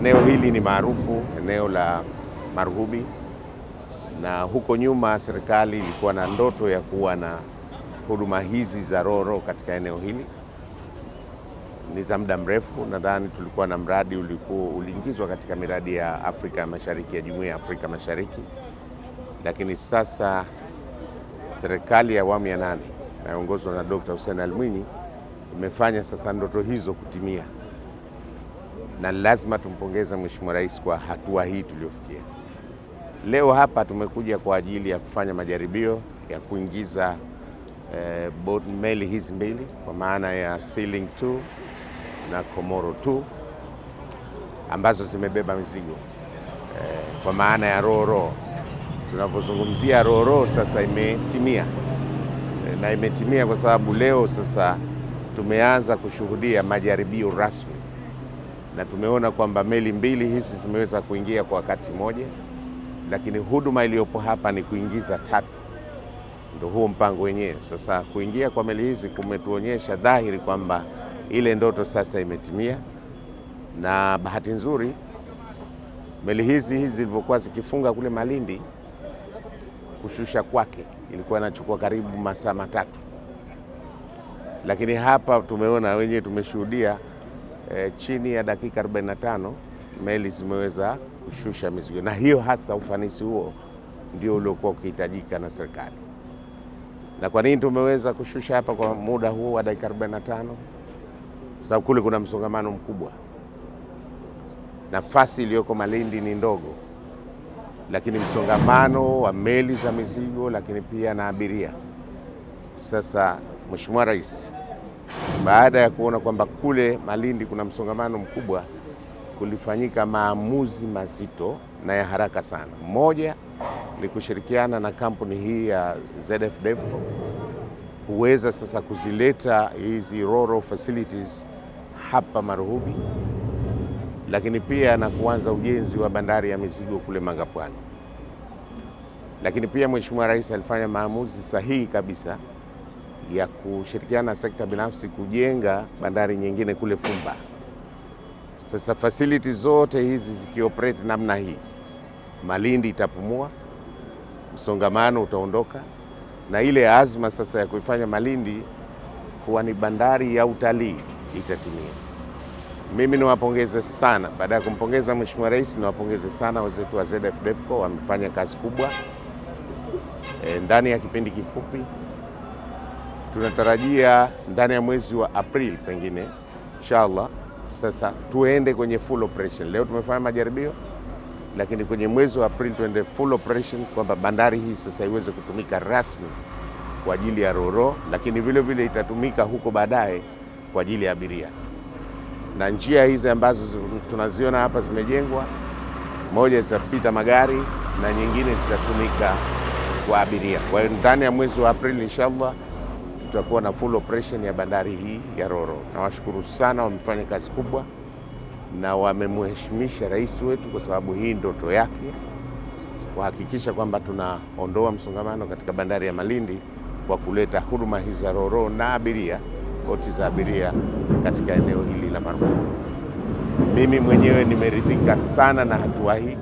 Eneo hili ni maarufu, eneo la Marhubi, na huko nyuma serikali ilikuwa na ndoto ya kuwa na huduma hizi za Roro katika eneo hili. Ni za muda mrefu, nadhani tulikuwa na mradi uliingizwa katika miradi ya Afrika Mashariki, ya Jumuiya ya Afrika Mashariki, lakini sasa serikali ya awamu ya 8 inayoongozwa na Dr. Hussein Ali Mwinyi imefanya sasa ndoto hizo kutimia, na lazima tumpongeze Mheshimiwa Rais kwa hatua hii tuliyofikia. Leo hapa tumekuja kwa ajili ya kufanya majaribio ya kuingiza meli hizi mbili, kwa maana ya Sealing 2 na Comoro 2 ambazo zimebeba mizigo kwa maana ya Roro. Tunapozungumzia Roro sasa imetimia, na imetimia kwa sababu leo sasa tumeanza kushuhudia majaribio rasmi, na tumeona kwamba meli mbili hizi zimeweza kuingia kwa wakati mmoja, lakini huduma iliyopo hapa ni kuingiza 3. Ndio huo mpango wenyewe. Sasa kuingia kwa meli hizi kumetuonyesha dhahiri kwamba ile ndoto sasa imetimia, na bahati nzuri meli hizi zilivyokuwa zikifunga kule Malindi, kushusha kwake ilikuwa inachukua karibu masaa 3, lakini hapa tumeona wenyewe, tumeshuhudia chini ya dakika 45 meli zimeweza kushusha mizigo, na hiyo hasa ufanisi huo ndio uliokuwa ukihitajika na serikali. Na kwa nini tumeweza kushusha hapa kwa muda huo wa dakika 45? Sababu kule kuna msongamano mkubwa. Nafasi iliyoko Malindi ni ndogo, lakini msongamano wa meli za mizigo, lakini pia na abiria. Sasa Mheshimiwa Rais, baada ya kuona kwamba kule Malindi kuna msongamano mkubwa, kulifanyika maamuzi mazito na ya haraka sana. Moja ni kushirikiana na kampuni hii ya ZF Devco kuweza sasa kuzileta hizi Roro facilities hapa Marhubi, lakini pia na kuanza ujenzi wa bandari ya mizigo kule Mangapwani. Lakini pia Mheshimiwa Rais alifanya maamuzi sahihi kabisa ya kushirikiana na sekta binafsi kujenga bandari nyingine kule Fumba. Sasa facilities zote hizi zikioperate namna hii, Malindi itapumua, msongamano utaondoka, na ile azma sasa ya kuifanya Malindi kuwa ni bandari ya utalii itatimia. Mimi niwapongeze sana, baada ya kumpongeza Mheshimiwa Rais, niwapongeze sana wenzetu wa ZF Devco, wamefanya kazi kubwa ndani ya kipindi kifupi. Tunatarajia ndani ya mwezi wa Aprili pengine inshallah sasa tuende kwenye full operation. Leo tumefanya majaribio, lakini kwenye mwezi wa Aprili tuende full operation, kwamba bandari hii sasa iweze kutumika rasmi kwa ajili ya Roro, lakini vile vile itatumika huko baadaye kwa ajili ya abiria. Na njia hizi ambazo tunaziona hapa zimejengwa, moja zitapita magari na nyingine zitatumika kwa abiria. Kwa hiyo ndani ya mwezi wa Aprili inshallah tutakuwa na full operation ya bandari hii ya Roro. Nawashukuru sana, wamefanya kazi kubwa na wamemheshimisha rais wetu, kwa sababu hii ndoto yake kuhakikisha kwamba tunaondoa msongamano katika bandari ya Malindi kwa kuleta huduma hizi za Roro na abiria, boti za abiria katika eneo hili la Marhubi. Mimi mwenyewe nimeridhika sana na hatua hii.